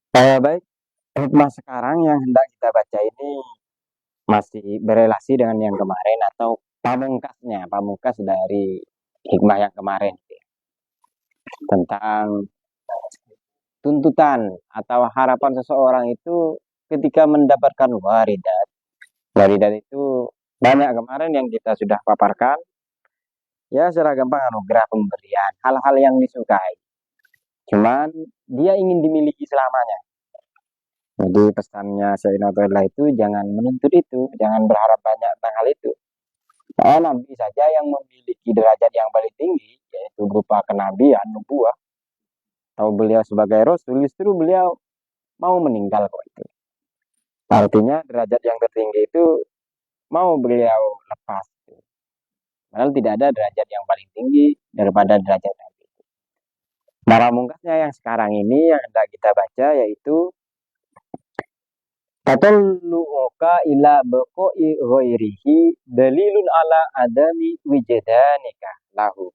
Baik, hikmah sekarang yang hendak kita baca ini masih berelasi dengan yang kemarin atau pamungkas dari hikmah yang kemarin gitu ya. Tentang tuntutan atau harapan seseorang itu ketika mendapatkan waridat. Waridat itu banyak kemarin yang kita sudah paparkan, ya secara gampang anugerah pemberian, hal-hal yang disukai. Cuman dia ingin dimiliki selamanya. Jadi pesannya Sayyidina Abdullah itu jangan menuntut itu, jangan berharap banyak tentang hal itu. Nabi saja yang memiliki derajat yang paling tinggi, yaitu berupa kenabian, nubuah, atau beliau sebagai rasul, justru beliau mau meninggal kok itu. Artinya derajat yang tertinggi itu mau beliau lepas. Padahal tidak ada derajat yang paling tinggi daripada derajat Nabi. Para mungkasnya yang sekarang ini yang hendak kita baca yaitu Tatullu'uka ila baqo'i ghairihi dalilun ala adami wijdanika lahu.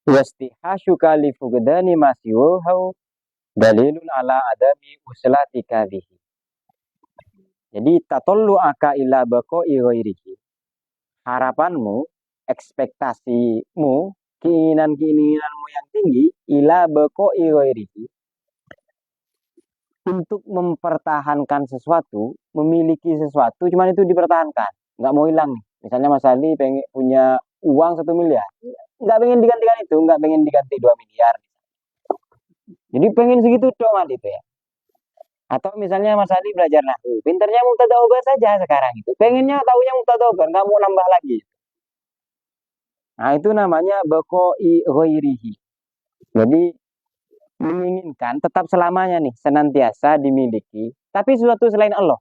Wastihashuka li fugdani masyuhau dalilun ala adami uslatika bihi. Jadi tatullu'aka ila baqo'i ghairihi. Harapanmu, ekspektasimu, keinginan-keinginanmu yang tinggi ila baqo'i ghairihi untuk mempertahankan sesuatu, memiliki sesuatu, cuman itu dipertahankan, nggak mau hilang nih. Misalnya Mas Ali pengen punya uang 1 miliar, nggak pengen digantikan itu, nggak pengen diganti 2 miliar. Jadi pengen segitu doang itu ya. Atau misalnya Mas Ali belajar nahu, pinternya mubtada obar saja sekarang itu, pengennya tahunya mubtada obar, nggak mau nambah lagi. Nah itu namanya baqo'i ghairihi. Jadi menginginkan tetap selamanya nih, senantiasa dimiliki, tapi sesuatu selain Allah.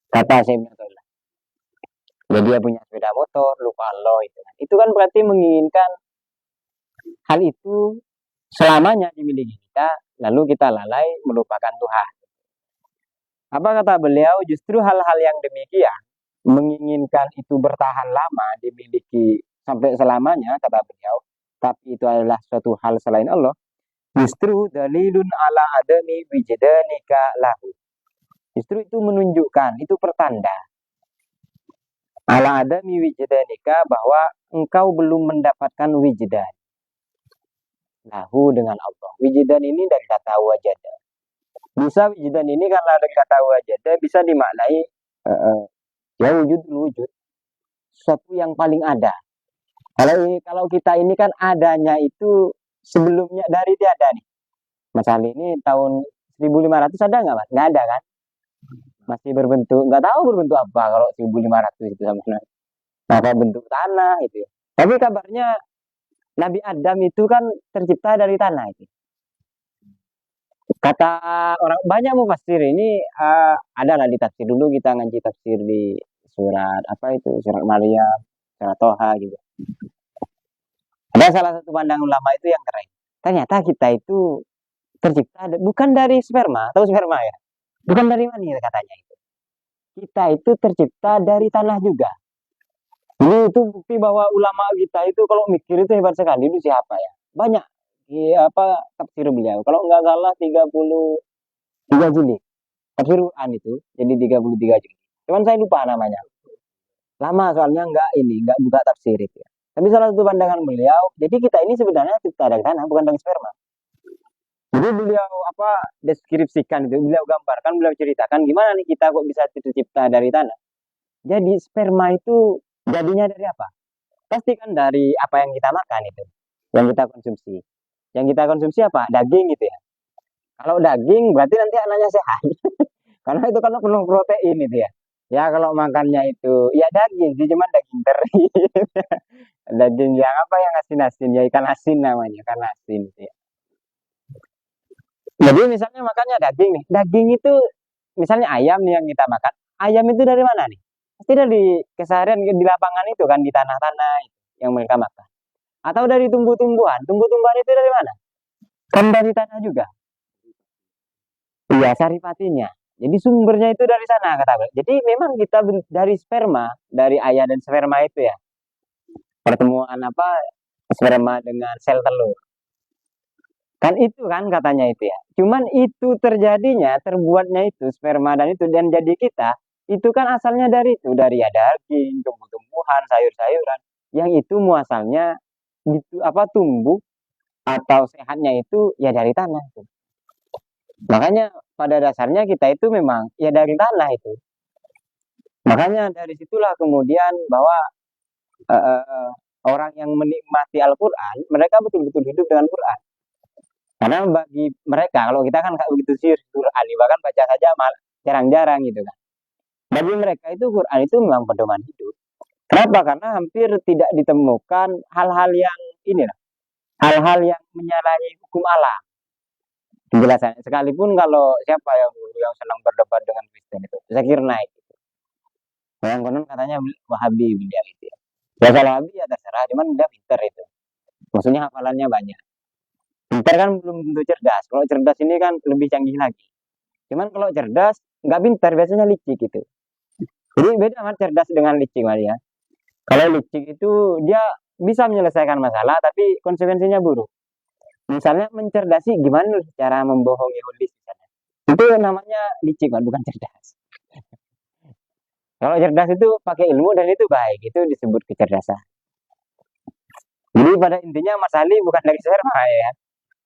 Kata saya jadi dia punya sepeda motor, lupa Allah itu. Itu kan berarti menginginkan hal itu selamanya dimiliki kita, lalu kita lalai melupakan Tuhan. Apa kata beliau? Justru hal-hal yang demikian, menginginkan itu bertahan lama, dimiliki sampai selamanya, kata beliau, tapi itu adalah suatu hal selain Allah, justru dalilun ala adami wijdanika lahu. Justru itu menunjukkan, itu pertanda ala adami wijdanika bahwa engkau belum mendapatkan wijdan lahu dengan Allah. Wijdan ini dari kata wajada. Bisa wijdan ini karena dari kata wajada bisa dimaknai ya wujud, sesuatu yang paling ada. Kalau kita ini kan adanya itu sebelumnya dari tiada nih. Mas Ali ini tahun 1500 ada nggak Mas? Nggak ada kan? Masih berbentuk, nggak tahu berbentuk apa kalau 1500 itu sama sekali. Apa bentuk tanah itu ya. Tapi kabarnya Nabi Adam itu kan tercipta dari tanah itu. Kata orang banyak mufassir ini ada lah di tafsir dulu kita ngaji tafsir di surat apa itu surat Maryam, surat Toha gitu. Ada salah satu pandangan ulama itu yang keren. Ternyata kita itu tercipta bukan dari sperma, tahu sperma ya? Bukan dari mani katanya itu. Kita itu tercipta dari tanah juga. Ini itu bukti bahwa ulama kita itu kalau mikir itu hebat sekali. Itu siapa ya? Banyak apa tafsir beliau. Kalau nggak salah 33 jilid. Tafsir Quran itu jadi 33 jilid. Cuman saya lupa namanya. Lama soalnya nggak buka tafsir itu ya. Tapi salah satu pandangan beliau, jadi kita ini sebenarnya cipta dari tanah, bukan dari sperma. Jadi beliau apa deskripsikan itu, beliau gambarkan, beliau ceritakan gimana nih kita kok bisa tercipta dari tanah. Jadi sperma itu jadinya dari apa? Pasti kan dari apa yang kita makan itu, yang kita konsumsi. Yang kita konsumsi apa? Daging gitu ya. Kalau daging berarti nanti anaknya sehat. Karena itu kan penuh protein itu ya. Ya kalau makannya itu ya daging sih, cuman daging teri. Daging yang apa yang asin-asin ya ikan asin namanya, ikan asin gitu ya. Jadi misalnya makannya daging nih. Daging itu misalnya ayam nih yang kita makan. Ayam itu dari mana nih? Pasti dari keseharian di lapangan itu kan di tanah-tanah yang mereka makan. Atau dari tumbuh-tumbuhan. Tumbuh-tumbuhan itu dari mana? Kan dari tanah juga. Iya, saripatinya. Jadi sumbernya itu dari sana kata beliau. Jadi memang kita dari sperma, dari ayah dan sperma itu ya. Pertemuan apa sperma dengan sel telur. Kan itu kan katanya itu ya. Cuman itu terjadinya, terbuatnya itu sperma dan jadi kita itu kan asalnya dari itu, dari ya daging, tumbuh-tumbuhan, sayur-sayuran. Yang itu muasalnya itu apa tumbuh atau sehatnya itu ya dari tanah itu. Makanya pada dasarnya kita itu memang ya dari tanah itu. Makanya dari situlah kemudian bahwa eh, orang yang menikmati Al-Quran, mereka betul-betul hidup dengan Quran. Karena bagi mereka, kalau kita kan nggak begitu serius Quran, bahkan baca saja jarang-jarang gitu kan. Bagi mereka itu Quran itu memang pedoman hidup. Kenapa? Karena hampir tidak ditemukan hal-hal yang ini lah, hal-hal yang menyalahi hukum alam. Penjelasannya, sekalipun kalau siapa yang senang berdebat dengan Kristen itu, Zakir Naik. Yang konon katanya Wahabi beliau itu ya. Ya kalau Wahabi ya terserah, cuman dia pinter itu. Maksudnya hafalannya banyak. Pinter kan belum tentu cerdas. Kalau cerdas ini kan lebih canggih lagi. Cuman kalau cerdas, nggak pinter, biasanya licik gitu. Jadi beda kan cerdas dengan licik Maria. Kalau licik itu dia bisa menyelesaikan masalah, tapi konsekuensinya buruk. Misalnya mencerdasi gimana cara membohongi holis misalnya. Itu namanya licik kan, bukan cerdas. Kalau cerdas itu pakai ilmu dan itu baik, itu disebut kecerdasan. Jadi pada intinya Mas Ali bukan dari sperma ya.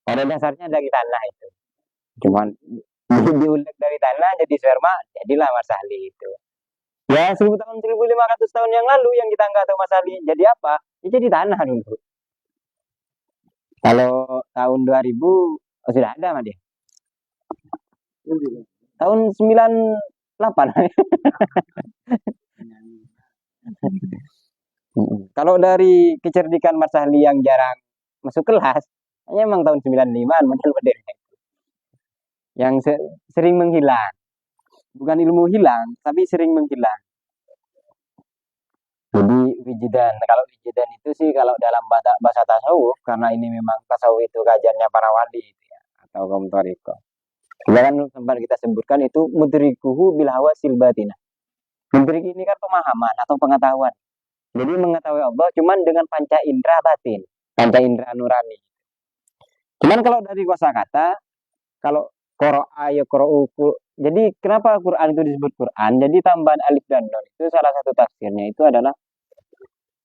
Pada dasarnya dari tanah itu. Cuman diulik dari tanah jadi sperma, jadilah Mas Ali itu. Ya 1500 tahun yang lalu yang kita nggak tahu Mas Ali jadi apa, ya jadi tanah dulu. Kalau tahun 2000 oh, sudah ada mah dia. Tahun 98. Kalau dari kecerdikan Mas Ali yang jarang masuk kelas, hanya emang tahun 95 model-model yang sering menghilang. Bukan ilmu hilang, tapi sering menghilang. Jadi wijidan, kalau wijidan itu sih kalau dalam bahasa tasawuf, karena ini memang tasawuf itu kajiannya para wali itu ya, atau kaum toriko. Kan sempat kita sebutkan itu mudrikuhu bil hawa silbatina. Mudrik ini kan pemahaman atau pengetahuan. Jadi mengetahui Allah cuman dengan panca indera batin, panca indera nurani. Cuman kalau dari kosakata, kalau qira'a ya qira'u. Jadi kenapa Quran itu disebut Quran? Jadi tambahan alif dan nun itu salah satu tafsirnya itu adalah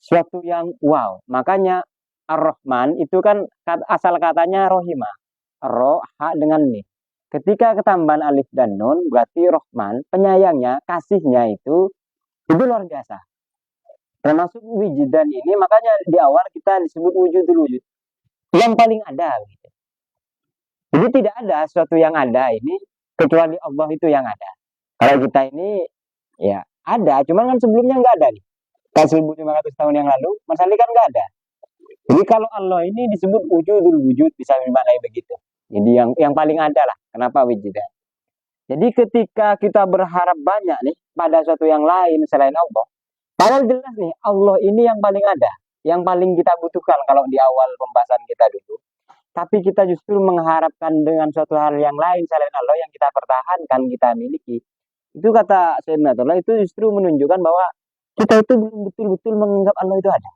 suatu yang wow. Makanya Ar-Rahman itu kan asal katanya rohimah. Roh, ha dengan mim. Ketika ketambahan alif dan nun berarti Rahman, penyayangnya, kasihnya itu luar biasa. Termasuk wijidan ini makanya di awal kita disebut wujudul wujud. Yang paling ada gitu. Jadi tidak ada sesuatu yang ada ini kecuali Allah itu yang ada. Kalau kita ini ya ada, cuman kan sebelumnya nggak ada nih. Kan 1500 tahun yang lalu, masalahnya kan nggak ada. Jadi kalau Allah ini disebut wujudul wujud bisa dimaknai begitu. Jadi yang paling ada lah. Kenapa wijidan? Jadi ketika kita berharap banyak nih pada sesuatu yang lain selain Allah, padahal jelas nih Allah ini yang paling ada, yang paling kita butuhkan kalau di awal pembahasan kita dulu. Tapi kita justru mengharapkan dengan suatu hal yang lain selain Allah yang kita pertahankan, kita miliki. Itu kata Sayyidina Atullah itu justru menunjukkan bahwa kita itu belum betul-betul menganggap Allah itu ada.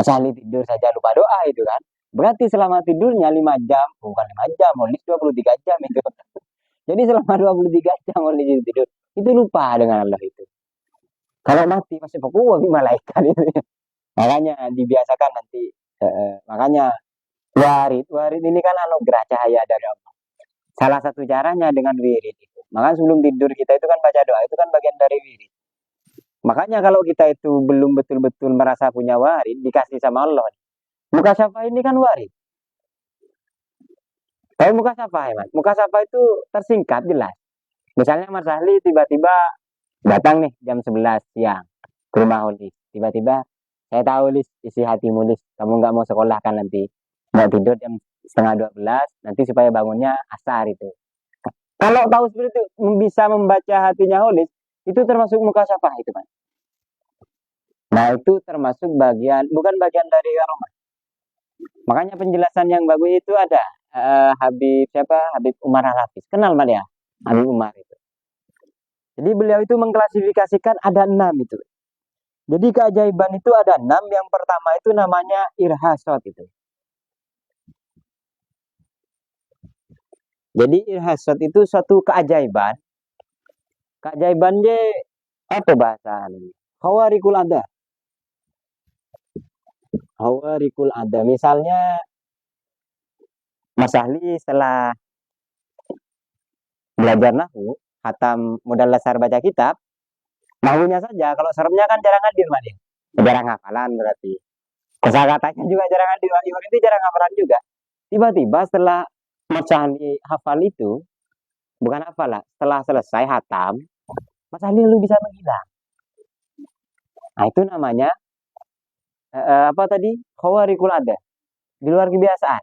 Misalnya tidur saja lupa doa itu kan. Berarti selama tidurnya 5 jam, bukan 5 jam, Molis 23 jam itu. Jadi selama 23 jam Molis tidur, itu lupa dengan Allah itu. Kalau mati pasti pokoknya malaikat itu. Makanya dibiasakan nanti makanya warid ini kan anugerah cahaya dari Allah. Salah satu caranya dengan wirid itu. Maka sebelum tidur kita itu kan baca doa, itu kan bagian dari wirid. Makanya kalau kita itu belum betul-betul merasa punya warid, dikasih sama Allah. Muka syafa ini kan warid. Tahu muka syafa ya Mas? Muka syafa itu tersingkat jelas. Misalnya Mas Ahli tiba-tiba datang nih jam 11 siang ke rumah Holis. Tiba-tiba saya tahu Lis, isi hatimu Lis, kamu nggak mau sekolah kan nanti. Mau tidur jam setengah 12, nanti supaya bangunnya asar itu. Kalau tahu seperti itu, bisa membaca hatinya Holis, itu termasuk muka syafa itu Mas. Nah itu termasuk bagian, bukan bagian dari aroma. Makanya penjelasan yang bagus itu ada Habib siapa? Habib Umar Al-Hafiz. Kenal Mas ya? Habib Umar itu. Jadi beliau itu mengklasifikasikan ada 6 itu. Jadi keajaiban itu ada 6. Yang pertama itu namanya irhasot itu. Jadi irhasat itu suatu keajaiban. Keajaiban je apa bahasa ini? Khawarikul ada. Khawarikul ada. Misalnya Mas Ahli setelah belajar nahu, khatam modal dasar baca kitab, nahunya saja. Kalau seremnya kan jarang hadir, Mas. Jarang hafalan berarti. Kosakatanya juga jarang hadir. Iwan itu jarang hafalan juga. Tiba-tiba setelah Mas Ahli hafal itu, bukan hafal lah, setelah selesai hatam, Mas Ahli lu bisa menghilang. Nah, itu namanya apa tadi? Khawarikul ada. Di luar kebiasaan.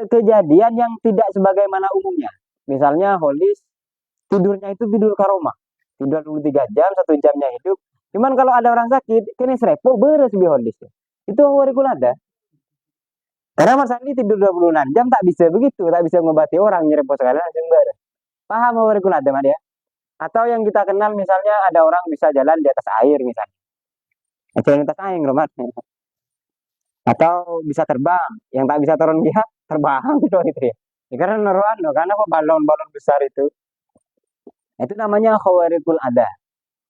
Kejadian yang tidak sebagaimana umumnya. Misalnya Holis tidurnya itu tidur karomah. Tidur 23 jam, 1 jamnya hidup. Cuman kalau ada orang sakit, kini serepo beres bi Holis. Itu khawarikul ada. Karena Mas Andi tidur 26 jam tak bisa begitu, tak bisa mengobati orang nyerepo sekali langsung beres. Paham khawarikul ada, Mas ya? Atau yang kita kenal misalnya ada orang bisa jalan di atas air misalnya. Jalan di atas air, Romat. Atau bisa terbang, yang tak bisa turun dia terbang gitu itu ya. Karena naruhan, karena apa balon-balon besar itu namanya khawarikul ada.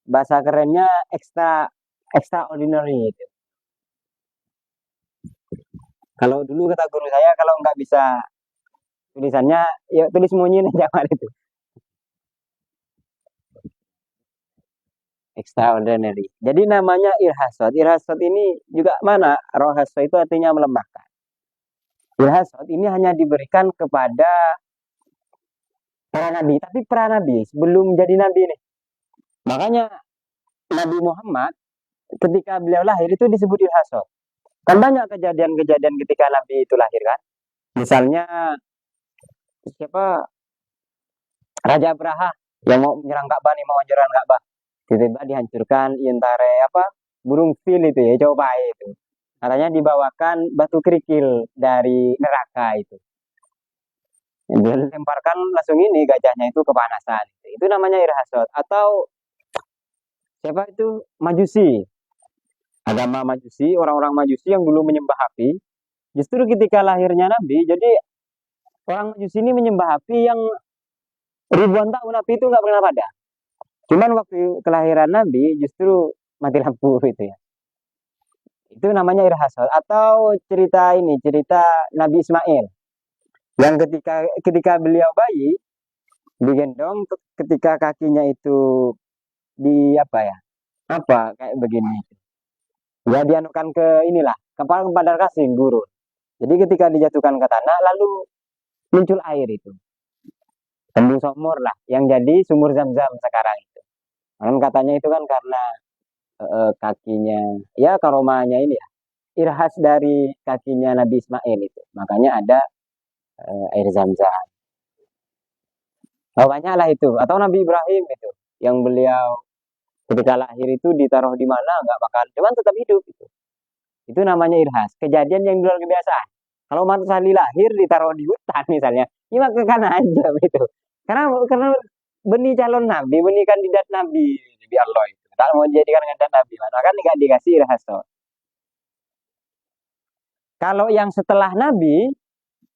Bahasa kerennya extraordinary itu. Kalau dulu kata guru saya kalau nggak bisa tulisannya ya tulis munyin jangan itu. Extraordinary. Jadi namanya irhasot. Irhasot ini juga mana? Rohasot itu artinya melemahkan. Irhasot ini hanya diberikan kepada para nabi, tapi para nabi sebelum jadi nabi nih. Makanya Nabi Muhammad ketika beliau lahir itu disebut irhasot. Kan banyak kejadian-kejadian ketika Nabi itu lahir kan. Misalnya siapa Raja Abraha yang mau menyerang Ka'bah nih mau menyerang Ka'bah. Tiba-tiba dihancurkan intare apa burung fil itu ya coba itu. Katanya dibawakan batu kerikil dari neraka itu. Dilemparkan langsung ini gajahnya itu kepanasan. Itu namanya irhasot atau siapa itu Majusi. Agama Majusi, orang-orang Majusi yang dulu menyembah api. Justru ketika lahirnya Nabi, jadi orang Majusi ini menyembah api yang ribuan tahun api itu nggak pernah padam. Cuman waktu kelahiran Nabi justru mati lampu gitu ya. Itu namanya irhasal atau cerita ini cerita Nabi Ismail yang ketika beliau bayi digendong ketika kakinya itu di apa ya apa kayak begini ya dianukan ke inilah kepala kepada kasih guru. Jadi ketika dijatuhkan ke tanah lalu muncul air itu tembus sumur lah yang jadi sumur zam-zam sekarang itu. Kan katanya itu kan karena kakinya ya karomanya ini ya irhas dari kakinya Nabi Ismail itu makanya ada air zam-zam. Oh, banyak lah itu atau Nabi Ibrahim itu yang beliau ketika lahir itu ditaruh di mana nggak bakal cuman tetap hidup itu namanya irhas kejadian yang luar kebiasaan. Kalau Matusali lahir ditaruh di hutan misalnya ya makan aja gitu karena benih calon nabi benih kandidat nabi di Allah itu tak mau jadikan kandidat nabi maka nggak dikasih irhas. Kalau yang setelah Nabi,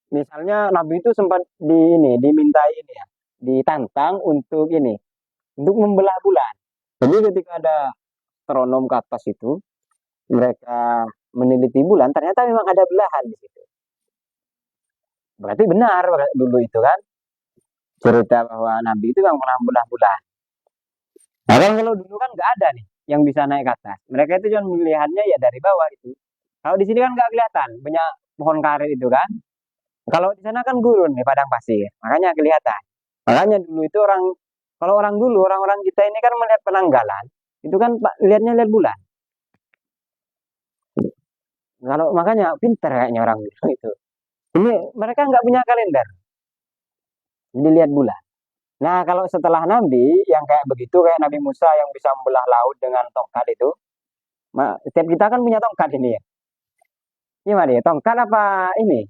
misalnya Nabi itu sempat dimintai ini ya, ditantang untuk ini, untuk membelah bulan. Jadi ketika ada astronom ke atas itu, mereka meneliti bulan, ternyata memang ada belahan di situ. Berarti benar dulu itu kan cerita bahwa Nabi itu yang pernah membelah bulan. Nah kan kalau dulu kan nggak ada nih yang bisa naik ke atas. Mereka itu cuma melihatnya ya dari bawah itu. Kalau di sini kan nggak kelihatan, banyak pohon karet itu kan. Kalau di sana kan gurun nih padang pasir, makanya kelihatan. Makanya dulu itu kalau orang dulu, orang-orang kita ini kan melihat penanggalan, itu kan lihat bulan. Kalau makanya pinter kayaknya orang dulu itu. Ini mereka nggak punya kalender, jadi lihat bulan. Nah kalau setelah Nabi yang kayak begitu, kayak Nabi Musa yang bisa membelah laut dengan tongkat itu, setiap kita kan punya tongkat ini ya. Gimana ya, tongkat apa ini?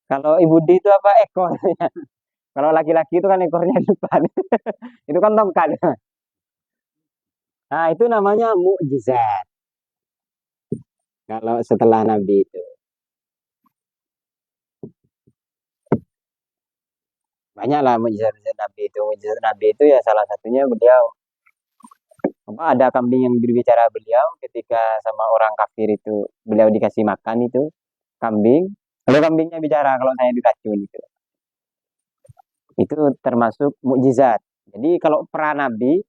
Kalau Ibu D itu apa ekor? Kalau laki-laki itu kan ekornya depan. Itu kan tongkat. Nah, itu namanya mukjizat. Kalau setelah Nabi itu. Banyaklah mukjizat Nabi itu. Mukjizat Nabi itu ya salah satunya beliau ada kambing yang berbicara beliau ketika sama orang kafir itu beliau dikasih makan itu kambing. Lalu kambingnya bicara kalau saya diracun itu termasuk mukjizat. Jadi kalau pra nabi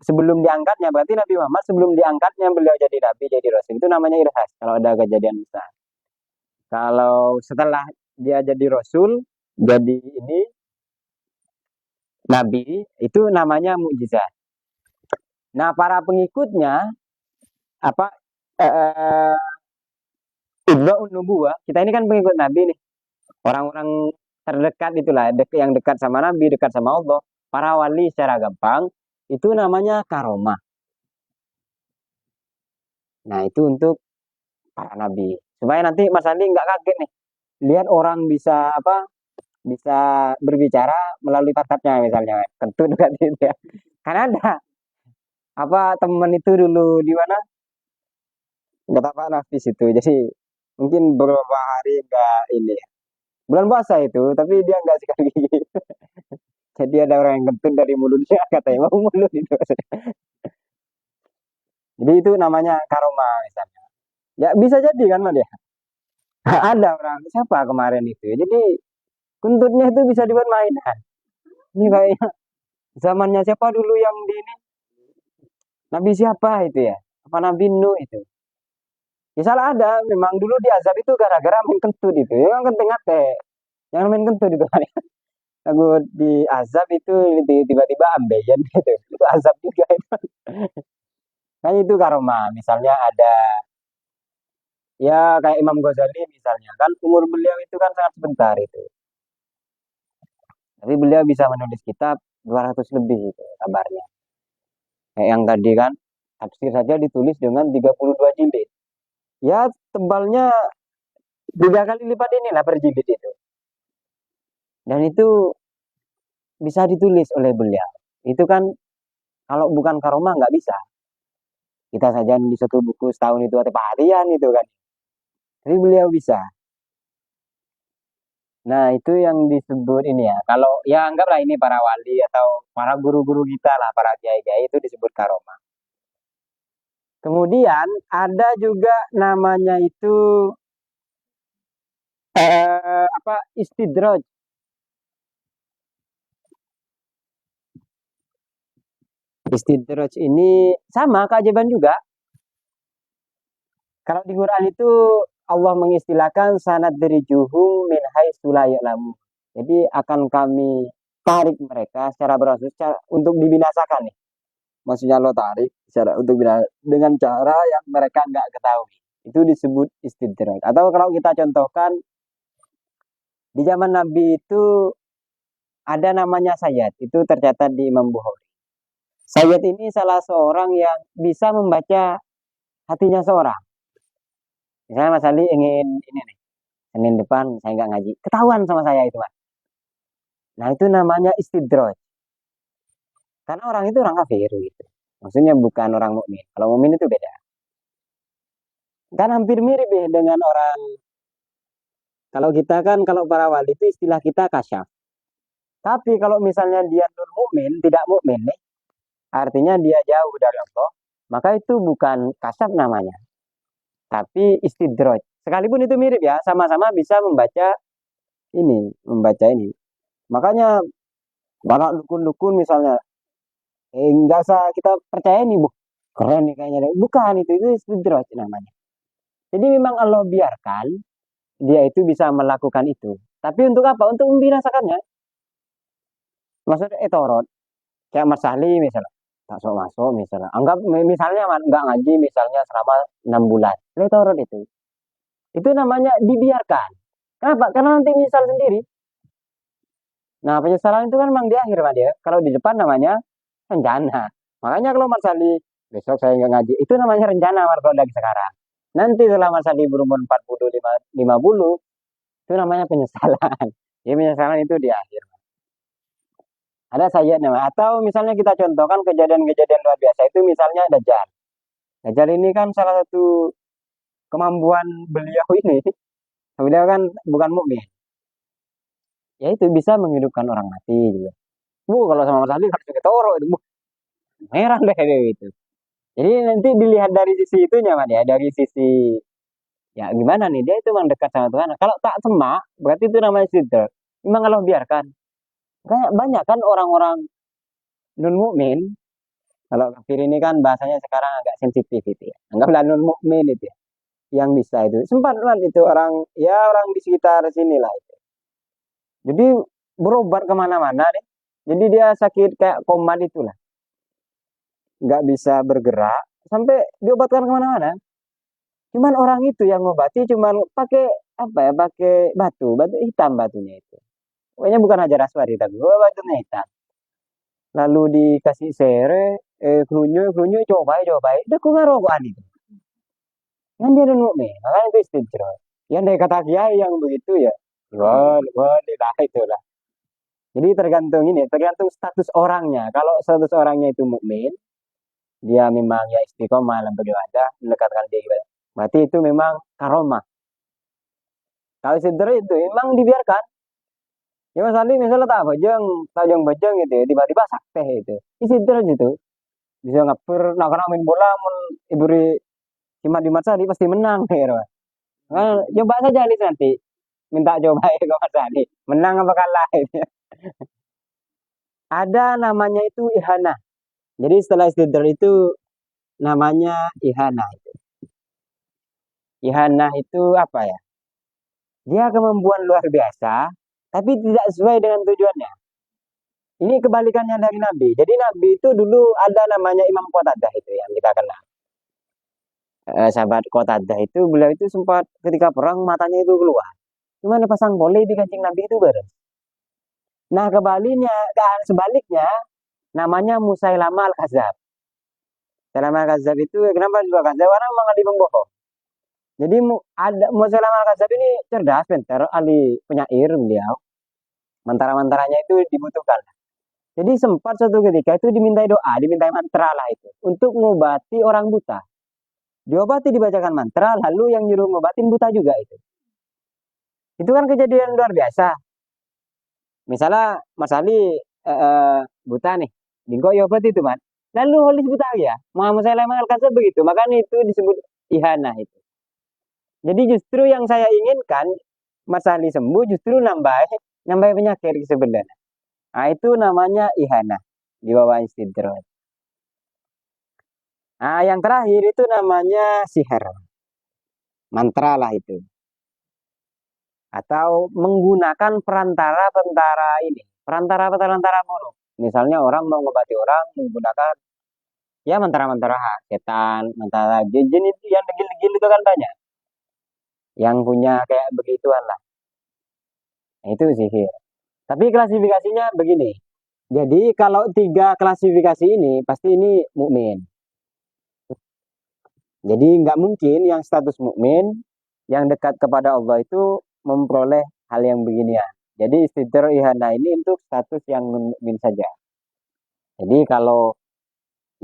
sebelum diangkatnya berarti Nabi Muhammad sebelum diangkatnya beliau jadi nabi jadi rasul itu namanya irhas kalau ada kejadian besar. Kalau setelah dia jadi rasul jadi ini nabi itu namanya mukjizat. Nah para pengikutnya apa eh, Ibra'un nubuwah kita ini kan pengikut nabi nih orang-orang terdekat itulah yang dekat sama nabi dekat sama Allah para wali secara gampang itu namanya karomah. Nah itu untuk para nabi supaya nanti Mas Andi nggak kaget nih lihat orang bisa apa bisa berbicara melalui tatapnya misalnya kentut kan gitu ya karena ada apa teman itu dulu di mana nggak apa nafis itu jadi mungkin beberapa hari nggak ini ya. Bulan puasa itu tapi dia nggak sikat gigi jadi ada orang yang kentut dari mulutnya katanya mau mulut itu jadi itu namanya karoma misalnya ya bisa jadi kan Mas ya ada orang siapa kemarin itu jadi kentutnya itu bisa dibuat mainan ini kayaknya zamannya siapa dulu yang di ini Nabi siapa itu ya apa Nabi Nuh itu ya salah ada memang dulu di azab itu gara-gara main kentut itu ya kan kenting ate yang main kentut itu kan aku di azab itu tiba-tiba ambeien gitu itu azab juga itu kan itu karoma misalnya ada ya kayak Imam Ghazali misalnya kan umur beliau itu kan sangat sebentar itu tapi beliau bisa menulis kitab 200 lebih itu kabarnya kayak yang tadi kan tafsir saja ditulis dengan 32 jilid ya tebalnya 3 kali lipat inilah per jilid itu dan itu bisa ditulis oleh beliau itu kan kalau bukan karomah nggak bisa kita saja di satu buku setahun itu ada harian itu kan tapi beliau bisa nah itu yang disebut ini ya kalau ya anggaplah ini para wali atau para guru-guru kita lah para kiai-kiai itu disebut karomah kemudian ada juga namanya itu apa istidraj. Istidraj ini sama keajaiban juga. Kalau di Quran itu Allah mengistilahkan sanad dari juhum min haitsu la ya'lamun. Jadi akan kami tarik mereka secara beransur untuk dibinasakan nih. Maksudnya lo tarik secara untuk dengan cara yang mereka nggak ketahui. Itu disebut istidraj. Atau kalau kita contohkan di zaman Nabi itu ada namanya Sayyid. Itu tercatat di Imam Bukhari. Sayyid ini salah seorang yang bisa membaca hatinya seorang. Misalnya Mas Ali ingin ini nih, Senin depan saya nggak ngaji, ketahuan sama saya itu Mas. Nah itu namanya istidroj. Karena orang itu orang kafir gitu. Maksudnya bukan orang mukmin. Kalau mukmin itu beda. Kan hampir mirip ya dengan orang. Kalau kita kan kalau para wali itu istilah kita kasyaf. Tapi kalau misalnya dia non mukmin, tidak mukmin nih, artinya dia jauh dari Allah, maka itu bukan kasyaf namanya, tapi istidroj. Sekalipun itu mirip ya, sama-sama bisa membaca ini. Makanya banyak dukun-dukun misalnya, nggak usah kita percaya nih, bu, keren nih kayaknya. Bukan itu istidroj namanya. Jadi memang Allah biarkan dia itu bisa melakukan itu. Tapi untuk apa? Untuk membinasakannya. Maksudnya etorot, kayak Mas Ahli misalnya, tak sok masuk misalnya. Anggap misalnya nggak ngaji misalnya selama 6 bulan. Etorot itu. Itu namanya dibiarkan. Kenapa? Karena nanti misal sendiri. Nah, penyesalan itu kan memang di akhir, Pak ya. Kalau di depan namanya rencana. Makanya kalau Mas Ali besok saya nggak ngaji, itu namanya rencana kalau lagi sekarang. Nanti setelah Mas Ali berumur 40, 50, itu namanya penyesalan. Ya, penyesalan itu di akhir. Ada saja nama. Atau misalnya kita contohkan kejadian-kejadian luar biasa itu misalnya Dajjal. Dajjal ini kan salah satu kemampuan beliau ini. Beliau kan bukan mukmin. ya itu bisa menghidupkan orang mati juga. Kalau sama Mas Ali harus pakai toro itu, merah deh kayak gitu. Jadi nanti dilihat dari sisi itunya, Mas ya, dari sisi ya gimana nih dia itu memang dekat sama Tuhan. Kalau tak semak, berarti itu namanya sidr. Memang kalau biarkan, kayak banyak kan orang-orang non mukmin. Kalau kafir ini kan bahasanya sekarang agak sensitif itu ya. Anggaplah non mukmin itu ya, yang bisa itu. Sempat kan itu orang ya orang di sekitar sini lah itu. Jadi berobat kemana-mana nih. Jadi dia sakit kayak komat itulah, nggak bisa bergerak sampai diobatkan kemana-mana. Cuman orang itu yang ngobati cuman pakai apa ya, pakai batu, batu hitam batunya itu. Pokoknya bukan Hajar Aswad tapi batunya hitam. Lalu dikasih sere, kerunyu, coba, udah ku ngarokokan itu. Kan dia nunggu nih, makanya itu istijro. Yang dari kata kiai yang begitu ya, wah, lah itu lah. Jadi tergantung ini, tergantung status orangnya. Kalau status orangnya itu mukmin, dia memang ya istiqomah dalam beribadah, mendekatkan diri ibadah. Berarti itu memang karomah. Kalau sidra itu memang dibiarkan. Ya Mas Ali misalnya tak bajeng gitu ya, tiba-tiba sakte itu. Ini sidra gitu. Bisa ngapur, nak kena main bola, iburi cuma di masa dia pasti menang ya. Nah, coba saja nih nanti minta coba ya ke Mas Ali. Menang apa kalah itu. Ada namanya itu ihana. Jadi setelah istidrar itu namanya ihana. Ihana itu apa ya? Dia kemampuan luar biasa, tapi tidak sesuai dengan tujuannya. Ini kebalikannya dari Nabi. Jadi Nabi itu dulu ada namanya Imam Qatadah itu yang kita kenal. Sahabat Qatadah itu beliau itu sempat ketika perang matanya itu keluar. Cuma pasang boleh di kancing Nabi itu beres. Nah kebalinya, sebaliknya namanya Musailama Al-Kadzab. Musailama Al-Kadzab itu kenapa juga Kadzab? Karena mengalih pembohong. Jadi ada Musailama Al-Kadzab ini cerdas, pintar, ahli penyair beliau. Mantra-mantranya itu dibutuhkan. Jadi sempat suatu ketika itu dimintai doa, dimintai mantra lah itu. Untuk mengobati orang buta. Diobati dibacakan mantra, lalu yang nyuruh ngobatin buta juga itu. Itu kan kejadian luar biasa. Misalnya Mas Ali buta nih, dingko ya obat itu man. Lalu holis buta ya, Muhammad Sulaiman Al-Kadzab begitu, makanya itu disebut ihana itu. Jadi justru yang saya inginkan Mas Ali sembuh justru nambah penyakit sebenarnya. Nah itu namanya ihana di bawah istidroj. Nah yang terakhir itu namanya sihir, mantra lah itu. Atau menggunakan perantara ini, perantara buruk. Misalnya orang mau mengobati orang menggunakan ya mantra-mantra setan, mantra jin itu yang degil-degil itu kan banyak. Yang punya kayak begituan lah. Nah, itu sihir. Tapi klasifikasinya begini. Jadi kalau 3 klasifikasi ini pasti ini mukmin. Jadi nggak mungkin yang status mukmin yang dekat kepada Allah itu memperoleh hal yang beginian. Jadi istidrar ihana ini untuk status yang mukmin saja. Jadi kalau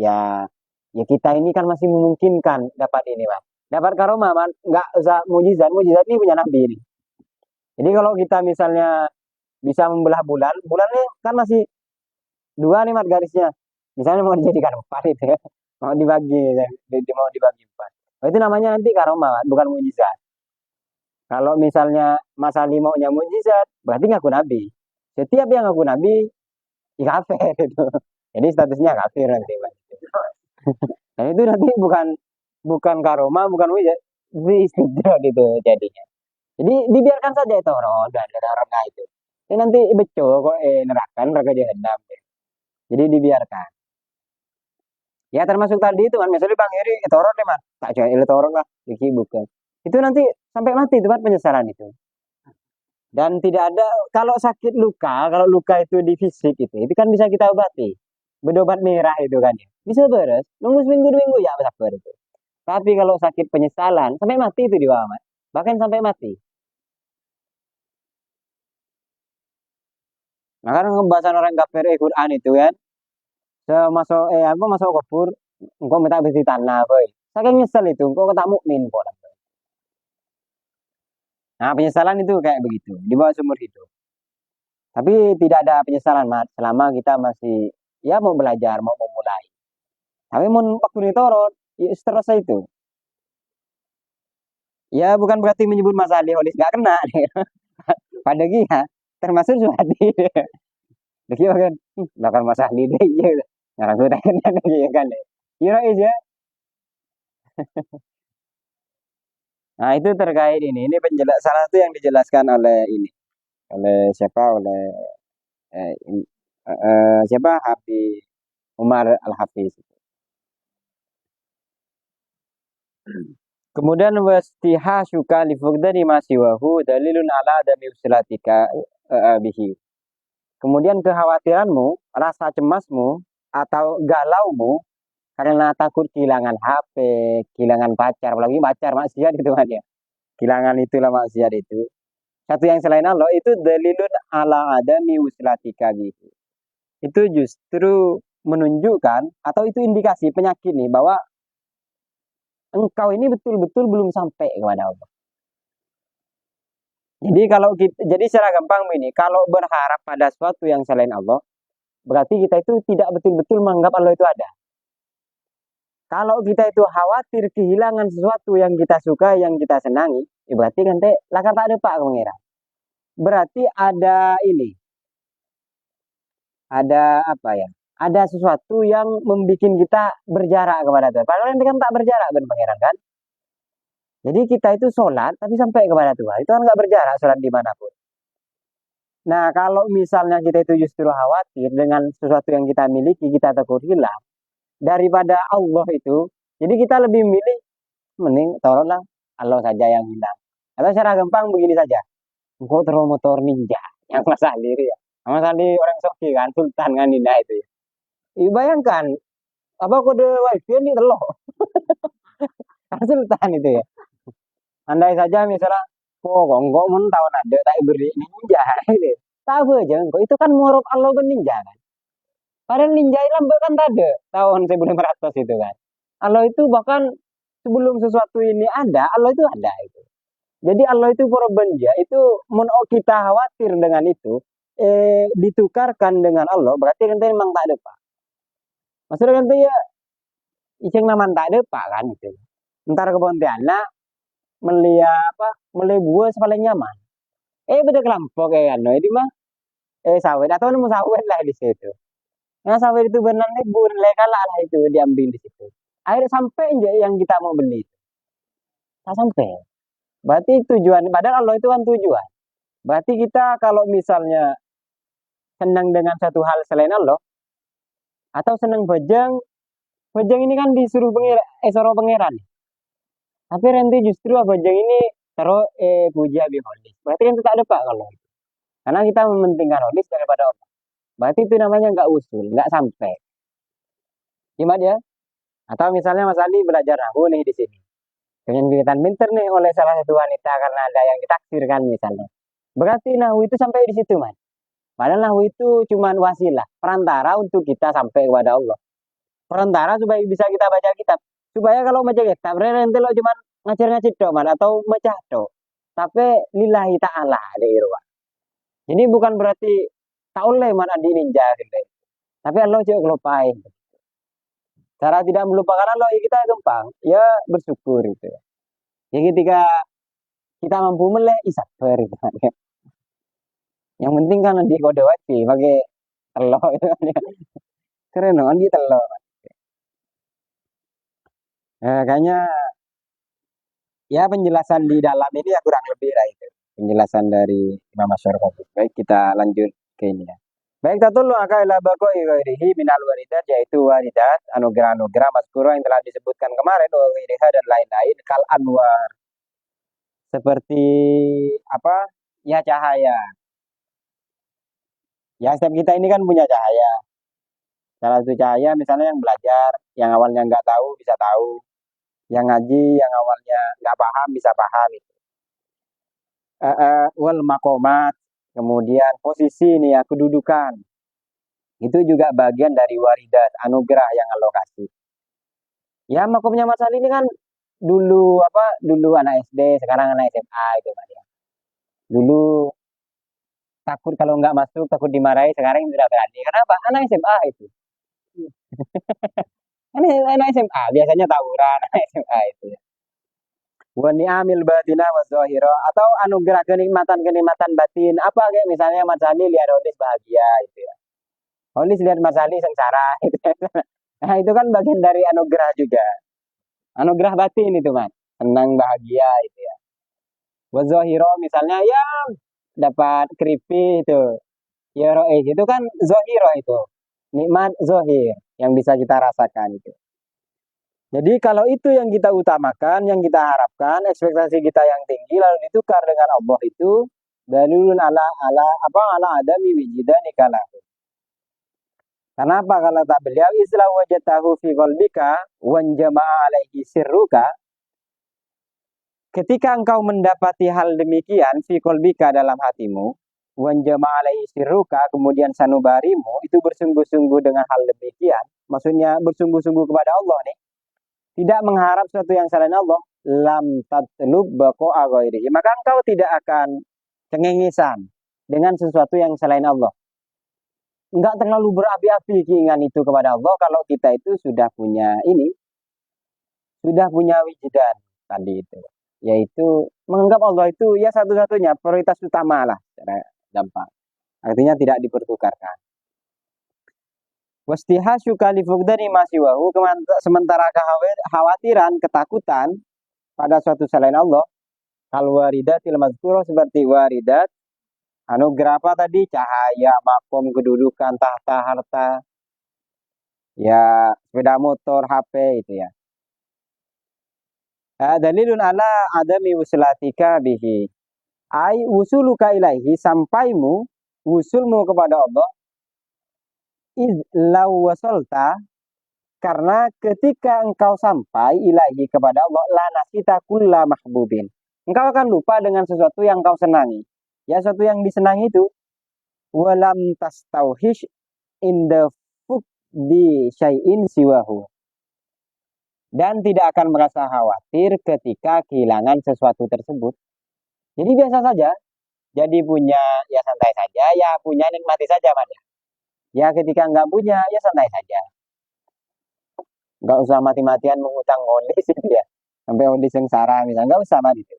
ya ya kita ini kan masih memungkinkan dapat ini mas. Dapat karomah man, nggak usah mujizat. Mujizat ini punya nabi ini. Jadi kalau kita misalnya bisa membelah bulan, bulannya kan masih 2 nih mat garisnya. Misalnya mau dijadikan 4 itu ya. Mau dibagi, mau dibagi 4. Oh, itu namanya nanti karomah, bukan mujizat. Kalau misalnya Mas Ali maunya mujizat, berarti ngaku nabi. Setiap yang ngaku nabi, ya kafir itu. Jadi statusnya kafir nanti. Dan itu nanti bukan bukan karomah, bukan mujizat, istidrak gitu jadinya. Jadi dibiarkan saja itu orang dan neraka itu. Ini nanti beco kok neraka jahanam. Jadi dibiarkan. Ya termasuk tadi itu kan misalnya Bang Heri toron deh man. Tak jual toron lah, Iki bukan. Itu nanti sampai mati itu kan penyesalan itu. Dan tidak ada kalau sakit luka, kalau luka itu di fisik itu kan bisa kita obati. Berobat merah itu kan ya. Bisa beres. Nunggu seminggu 2 minggu ya sabar itu. Tapi kalau sakit penyesalan sampai mati itu di bawah. Bahkan sampai mati. Maka pembahasan orang kafir Quran itu kan masuk apa masuk kubur engkau minta besi tanah boy. Saking nyesel itu engkau tak mukmin kok. Nah penyesalan itu kayak begitu di bawah seumur hidup. Tapi tidak ada penyesalan, Mat, selama kita masih ya mau belajar, mau memulai. Tapi mau waktu ditorot, ya seterusnya itu. Ya bukan berarti menyebut Mas Adi Holis nggak kena. Pada dia termasuk Suhadi. Dia kan, bahkan Mas Adi deh, iya. Ngarang gue kena ya kan. Kira aja. Nah itu terkait ini penjelas salah satu yang dijelaskan oleh ini, oleh siapa, oleh eh, siapa Habib Umar Al Hafiz. Kemudian wastiha syuka li fugdani masiwahu dalilun ala adami usilatika bihi. Kemudian kekhawatiranmu, rasa cemasmu atau galaumu karena takut kehilangan HP, kehilangan pacar, apalagi pacar maksiat itu kan ya. Kehilangan itulah maksiat itu. Satu yang selain Allah itu dalilun ala adami usilatika bihi. Itu justru menunjukkan atau itu indikasi penyakit nih bahwa engkau ini betul-betul belum sampai kepada Allah. Jadi kalau kita, jadi secara gampang ini, kalau berharap pada sesuatu yang selain Allah, berarti kita itu tidak betul-betul menganggap Allah itu ada. Kalau kita itu khawatir kehilangan sesuatu yang kita suka, yang kita senangi, ya berarti kan lakar tak ada pak mengira. Berarti ada ini, ada apa ya? Ada sesuatu yang membuat kita berjarak kepada Tuhan. Padahal nanti kan tak berjarak dengan pangeran kan? Jadi kita itu sholat tapi sampai kepada Tuhan. Itu kan nggak berjarak sholat dimanapun. Nah kalau misalnya kita itu justru khawatir dengan sesuatu yang kita miliki, kita takut hilang. Daripada Allah itu, jadi kita lebih milih, mending tolonglah Allah saja yang hilang. Atau secara gampang begini saja. Engkau terus motor ninja. Yang Mas Ali ya. Mas Ali orang Soki kan, Sultan kan ninja itu ya. Bayangkan, apa kode wifi ini telok. Sultan itu ya. Andai saja misalnya, kok enggak mau tahun ada tak beri ninja itu. Tahu aja engkau itu kan muarab Allah kan ninja kan. Padahal ninja lambat kan tak ada tahun 1500 itu kan. Allah itu bahkan sebelum sesuatu ini ada, Allah itu ada itu. Jadi Allah itu purabanja itu kita khawatir dengan itu ditukarkan dengan Allah berarti kan memang tak ada pak. Maksudnya kan ya iseng nama tak ada pak kan itu. Ntar ke Pontianak melihat apa melihat buah paling nyaman. Beda kelompok kayak kan, ini mah sawit atau nemu sawit lah di situ. Nah sawit itu benar libur legal lah itu diambil di situ. Akhirnya sampai aja yang kita mau beli. Tak sampai. Berarti tujuan, padahal Allah itu kan tujuan. Berarti kita kalau misalnya senang dengan satu hal selain Allah, atau senang bajang, bajang ini kan disuruh pengiran, suruh pangeran. Tapi nanti justru bajang ini taruh puja biholis. Berarti kan kita ada pak kalau itu. Karena kita mementingkan holis daripada Allah. Berarti itu namanya nggak usul, nggak sampai. Gimana ya? Atau misalnya Mas Ali belajar nahu nih di sini. Dengan kelihatan pinter nih oleh salah satu wanita karena ada yang ditaksirkan misalnya. Berarti nahu itu sampai di situ, Mas. Padahal nahu itu cuma wasilah, perantara untuk kita sampai kepada Allah. Perantara supaya bisa kita baca kitab. Supaya kalau baca kitab, nanti lo cuma ngajar-ngajar dok, man, atau baca dok. Tapi lillahi ta'ala ada irwa. Jadi bukan berarti tak oleh man adi ninja gitu. Tapi Allah juga ngelupain. Cara tidak melupakan Allah ya kita gampang. Ya bersyukur gitu. Ya ketika kita mampu melek, isabar gitu. Yang penting kan di kode wajib pakai telur itu kan ya. Keren loh, di telur. Kayaknya ya penjelasan di dalam ini ya kurang lebih lah itu. Penjelasan dari Imam Asy'ari. Baik, kita lanjut ke ini ya. Baik, tatul maka ila baqai ghairihi minal waridat yaitu waridat anugerah-anugerah mazkura yang telah disebutkan kemarin wa ghairiha dan lain-lain kal anwar. Seperti apa? Ya cahaya. Ya setiap kita ini kan punya cahaya. Salah satu cahaya misalnya yang belajar, yang awalnya nggak tahu bisa tahu, yang ngaji, yang awalnya nggak paham bisa paham itu. Wal makomat, kemudian posisi nih ya kedudukan, itu juga bagian dari waridat anugerah yang Allah kasih. Ya makomnya Mas Ali ini kan dulu apa? Dulu anak SD, sekarang anak SMA itu kan ya. Dulu takut kalau nggak masuk, takut dimarahi. Sekarang tidak berani. Kenapa? Anak SMA itu. Ini anak SMA, biasanya tawuran anak SMA itu. Wa ni'amil batina wa zahira, atau anugerah kenikmatan-kenikmatan batin. Apa kayak misalnya Mas Ali lihat Olis bahagia itu ya. Olis lihat Mas Ali sengsara gitu. Nah, itu kan bagian dari anugerah juga. Anugerah batin itu, Mas. Senang bahagia itu ya. Wa zahira misalnya ya dapat keripik itu. Ya rois itu kan zahira itu. Nikmat zahir yang bisa kita rasakan itu. Jadi kalau itu yang kita utamakan, yang kita harapkan, ekspektasi kita yang tinggi lalu ditukar dengan Allah itu dalilun ala adami wijidani kalahu. Kenapa kalau tak beliau isla wajatahu fi qalbika wan jama'a alaihi sirruka, ketika engkau mendapati hal demikian fi qalbika dalam hatimu wan jama'a alaihi sirruka, kemudian sanubarimu itu bersungguh-sungguh dengan hal demikian, maksudnya bersungguh-sungguh kepada Allah nih, tidak mengharap sesuatu yang selain Allah, lam tatlub baqa'a ghairihi, maka engkau tidak akan cengengesan dengan sesuatu yang selain Allah. Enggak terlalu berapi-api keinginan itu kepada Allah kalau kita itu sudah punya ini, sudah punya wijidan tadi itu, yaitu menganggap Allah itu ya satu-satunya prioritas utama lah secara gampang. Artinya tidak dipertukarkan. Wastihasyu kalifugdani masiwahu, sementara kekhawatiran, ketakutan pada suatu selain Allah, kal waridatil mazkurah, seperti waridat, anugerah apa tadi? Cahaya, makom, kedudukan, tahta, harta, ya sepeda motor, HP itu ya. Dalilun ala adami wuslatika bihi. Ai wusuluka ilaihi, sampaimu, wusulmu kepada Allah, izlau wasolta, karena ketika engkau sampai ilahi kepada Allah, la nasita kulla mahbubin, engkau akan lupa dengan sesuatu yang engkau senangi. Ya, sesuatu yang disenangi itu, walam tastauhish inda fukdi syai'in siwahu, dan tidak akan merasa khawatir ketika kehilangan sesuatu tersebut. Jadi biasa saja. Jadi punya ya santai saja, ya punya nikmati saja, Mas. Ya ketika enggak punya ya santai saja. Enggak usah mati-matian mengutang ondis itu ya. Sampai ondis sengsara misalnya, enggak usah mati itu.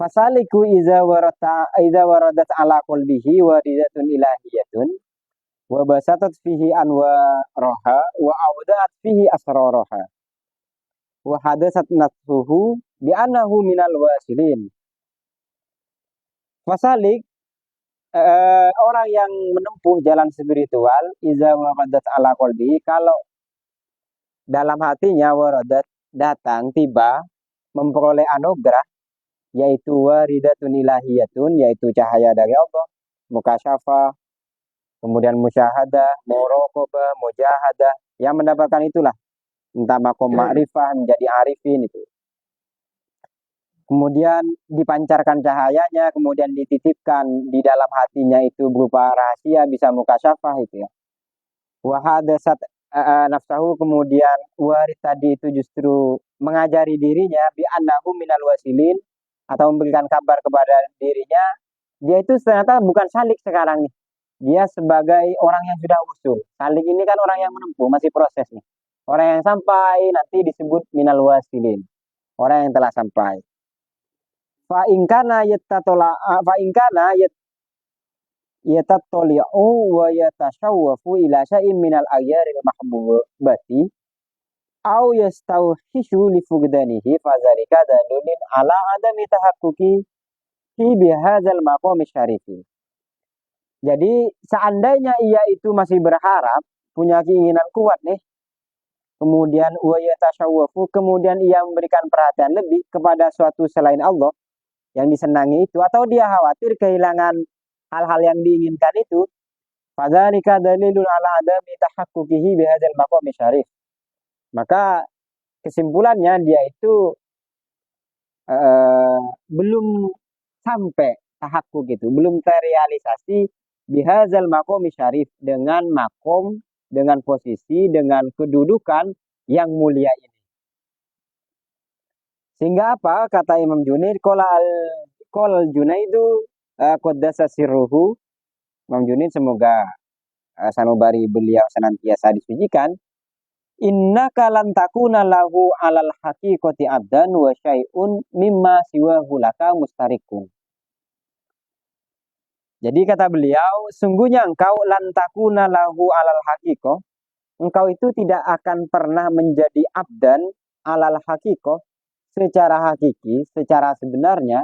Fasaliku iza waradat ala qalbihi waridatun ilahiyatun wa basatat fihi anwaraha wa awda'at fihi asraraha wa hadasat nafsuhu bi annahu minal wasilin. Fasalik, orang yang menempuh jalan spiritual, iza waradat ala qalbihi, kalau dalam hatinya waradat datang, tiba, memperoleh anugerah, yaitu waridatun ilahiyatun, yaitu cahaya dari Allah, mukasyafah, kemudian musyahadah, muraqabah, mujahadah, yang mendapatkan itulah, entah makom ma'rifah, menjadi arifin itu. Kemudian dipancarkan cahayanya, kemudian dititipkan di dalam hatinya itu berupa rahasia, bisa mukasyafah itu ya. Wahadasat nafsahu, kemudian warid tadi itu justru mengajari dirinya bi annahu minal wasilin, atau memberikan kabar kepada dirinya dia itu ternyata bukan salik sekarang nih, dia sebagai orang yang sudah usul. Salik ini kan orang yang menempuh, masih proses nih. Orang yang sampai nanti disebut minal wasilin, orang yang telah sampai. Fa ingkana yatatoli'u wa yatashawwafu ila syai'in minal ayyaril mahbubati au yastauhishu li fugdanihi fadzalika dalilun ala adami tahaqquqi fi bihadzal maqami syarifi. Jadi seandainya ia itu masih berharap, punya keinginan kuat nih, kemudian wa yatashawwafu, kemudian ia memberikan perhatian lebih kepada suatu selain Allah yang disenangi itu, atau dia khawatir kehilangan hal-hal yang diinginkan itu, fadzalika dalilun ala adami tahaqquqihi bihadzal maqami syarif. Maka kesimpulannya dia itu belum sampai tahakkuk itu, belum terrealisasi bihadzal maqami syarif, dengan makom, dengan posisi, dengan kedudukan yang mulia ini. Sehingga apa? Kata Imam Junaid, qala al-Junaidu qaddasa sirruhu, Imam Junaid semoga sanubari beliau senantiasa disucikan. Innaka lan takuna lahu alal haqiqati abdan wa syai'un mimma siwahu laka mustarikun. Jadi kata beliau, sungguhnya engkau lan takuna lahu alal haqiqah, engkau itu tidak akan pernah menjadi abdan alal haqiqah, secara hakiki, secara sebenarnya,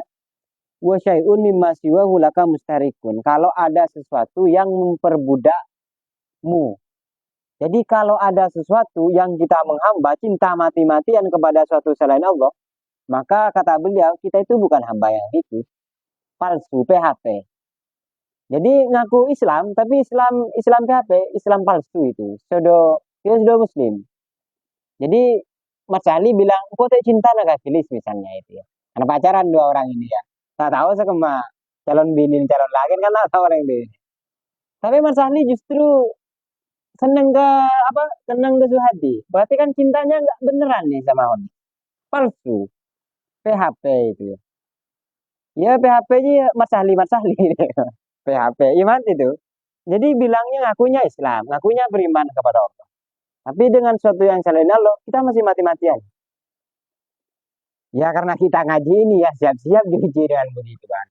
wa syai'un mimma siwahu laka mustarikun. Kalau ada sesuatu yang memperbudakmu. Jadi kalau ada sesuatu yang kita menghamba, cinta mati-matian kepada suatu selain Allah, maka kata beliau, kita itu bukan hamba yang hakiki, palsu, PHP. Jadi ngaku Islam, tapi Islam PHP, Islam palsu itu. Dia sudah Muslim. Jadi Mas Ali bilang, kok tak cinta naga kilis misalnya itu ya. Karena pacaran dua orang ini ya. Tak tahu sekema calon bini, calon lagi kan tak tahu orang ini. Tapi Mas Ali justru seneng ke seneng ke Suhadi. Berarti kan cintanya nggak beneran nih sama Oni. Palsu. PHP itu ya. Ya PHP-nya Mas Ali PHP. Iman itu. Jadi bilangnya ngakunya Islam, ngakunya beriman kepada Allah. Tapi dengan suatu yang selain Allah, kita masih mati-matian. Ya karena kita ngaji ini ya siap-siap diuji dengan begitu kan.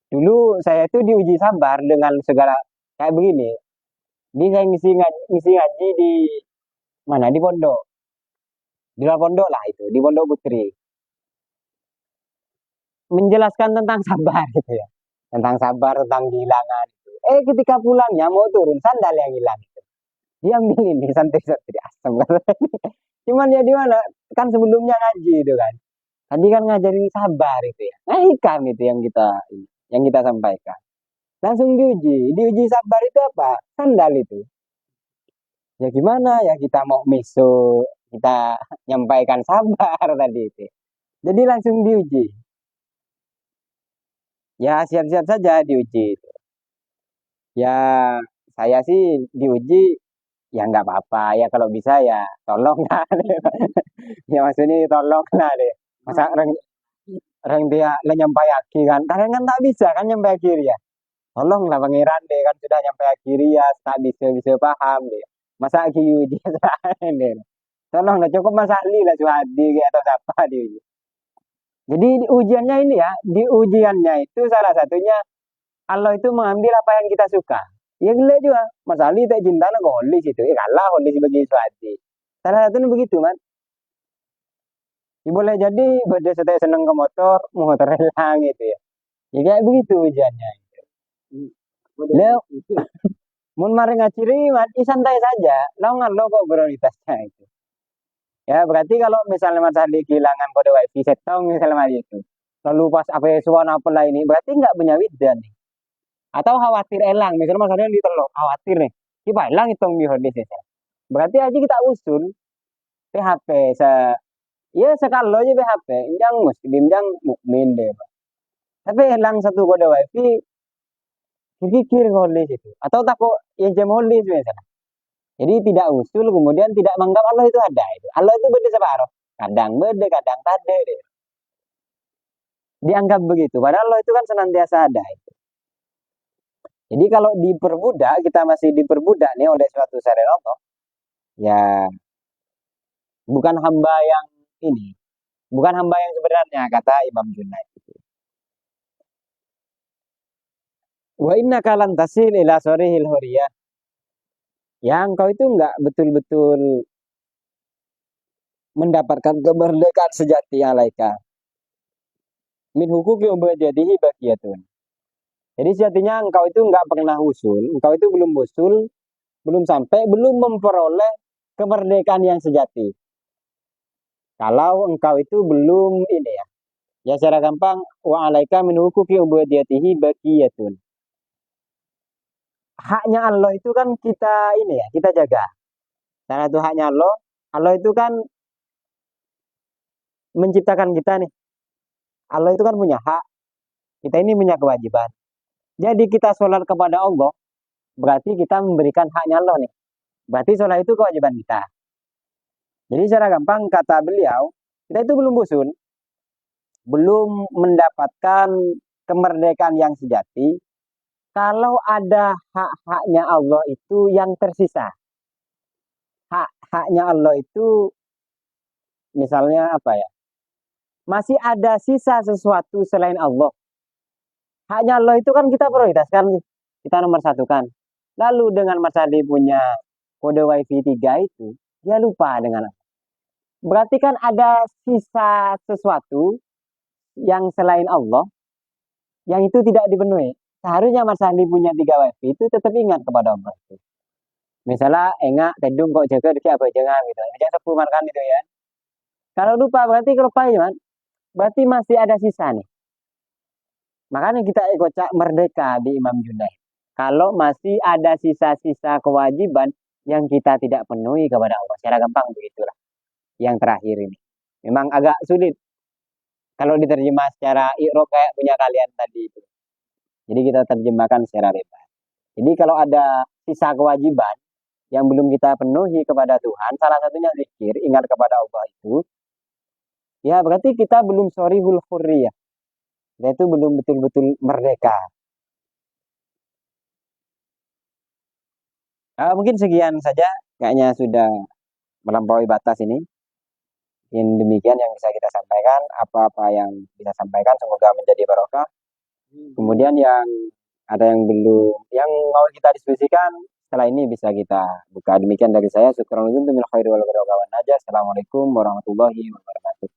Dulu saya itu diuji sabar dengan segala kayak begini. Ini saya ngisi ngaji di mana? Di pondok. Di luar pondok lah itu, di Pondok Putri. Menjelaskan tentang sabar gitu ya. Tentang sabar, tentang kehilangan. Ketika pulangnya mau turun, sandal yang hilang. Dia ambil ini santai-santai asam. Cuman ya di mana? Kan sebelumnya ngaji itu kan. Tadi kan ngajarin sabar itu ya. Nah, ikan itu yang kita sampaikan. Langsung diuji sabar itu apa? Sandal itu. Ya gimana ya kita mau meso, kita nyampaikan sabar tadi itu. Jadi langsung diuji. Ya siap-siap saja diuji. Ya saya sih diuji ya nggak apa-apa ya kalau bisa ya tolong lah. Ya maksudnya tolong lah deh. Masa orang dia nyampai akhir kan. Kalian kan tak bisa kan nyampai akhir ya. Tolonglah pangeran deh kan sudah nyampai akhir ya tak bisa paham deh. Masa akhir uji deh. Tolonglah cukup Mas Ali lah Suhadi atau siapa diuji. Jadi di ujiannya ini ya, di ujiannya itu salah satunya Allah itu mengambil apa yang kita suka. Ya gila juga. Mas Ali tak cinta nak holis itu. Kalah holis bagi Suhadi. Salah satunya begitu man. Ya, boleh jadi beda setelah seneng ke motor hilang gitu ya. Ya kayak begitu ujiannya. Leo, mun mari ngaciri, santai saja. Lawan lo kok prioritasnya itu. Ya berarti kalau misalnya Mas Andi kehilangan kode wifi setong misalnya itu. Lalu pas apa suan apa lah ini, berarti nggak punya widan nih. Atau khawatir elang, misalnya Mas Andi ditelok, khawatir nih. Kita elang hitong di hodis ya. Berarti aja kita usul PHP ya sekali aja PHP, yang muslim, yang mukmin deh. Tapi elang satu kode wifi, pikir holis itu. Atau takut ya jam holis misalnya. Jadi tidak usul, kemudian tidak menganggap Allah itu ada. Itu. Allah itu beda separuh. Kadang beda, kadang tak ada. Dianggap begitu. Padahal Allah itu kan senantiasa ada. Itu. Jadi kalau diperbudak, kita masih diperbudak nih oleh suatu syariat Allah. Ya, bukan hamba yang ini. Bukan hamba yang sebenarnya, kata Imam Junaid. Wa inna kalan tasil ila sorihil huriyah. Yang kau itu enggak betul-betul mendapatkan kemerdekaan sejati alaika. Min hukuki ubadiyatihi bagiyatun. Jadi sejatinya engkau itu enggak pernah usul, engkau itu belum usul, belum sampai, belum memperoleh kemerdekaan yang sejati. Kalau engkau itu belum ini ya. Ya secara gampang, wa alaika min hukuki ubadiyatihi bagiyatun. Haknya Allah itu kan kita ini ya, kita jaga. Karena itu haknya Allah. Allah itu kan menciptakan kita nih. Allah itu kan punya hak. Kita ini punya kewajiban. Jadi kita sholat kepada Allah, berarti kita memberikan haknya Allah nih. Berarti sholat itu kewajiban kita. Jadi secara gampang kata beliau, kita itu belum usul, belum mendapatkan kemerdekaan yang sejati kalau ada hak-haknya Allah itu yang tersisa. Hak-haknya Allah itu misalnya apa ya? Masih ada sisa sesuatu selain Allah. Haknya Allah itu kan kita prioritaskan, kita nomor satukan. Lalu dengan Mas Adi punya kode WiFi 3 itu, dia lupa dengan apa. Berarti kan ada sisa sesuatu yang selain Allah, yang itu tidak dipenuhi. Seharusnya Mas Adi punya 3 WiFi itu tetap ingat kepada Allah. Misalnya enggak tedung kok jaga deki apa jangan gitu. Jangan sepumarkan itu ya. Kalau lupa berarti lupa ya, berarti masih ada sisa nih. Makanya kita kocak merdeka di Imam Junaid. Kalau masih ada sisa-sisa kewajiban yang kita tidak penuhi kepada Allah. Secara gampang begitulah. Yang terakhir ini. Memang agak sulit. Kalau diterjemah secara i'rab kayak punya kalian tadi itu. Jadi kita terjemahkan secara bebas. Jadi kalau ada sisa kewajiban yang belum kita penuhi kepada Tuhan, salah satunya zikir, ingat kepada Allah itu, ya berarti kita belum sorihul hurriyah. Yaitu belum betul-betul merdeka. Mungkin sekian saja, kayaknya sudah melampaui batas ini. Yang demikian yang bisa kita sampaikan, apa-apa yang bisa sampaikan semoga menjadi barokah. Kemudian yang ada yang belum, yang mau kita diskusikan setelah ini bisa kita buka. Demikian dari saya, syukuran untuk min khairi wal barokah. Assalamualaikum warahmatullahi wabarakatuh.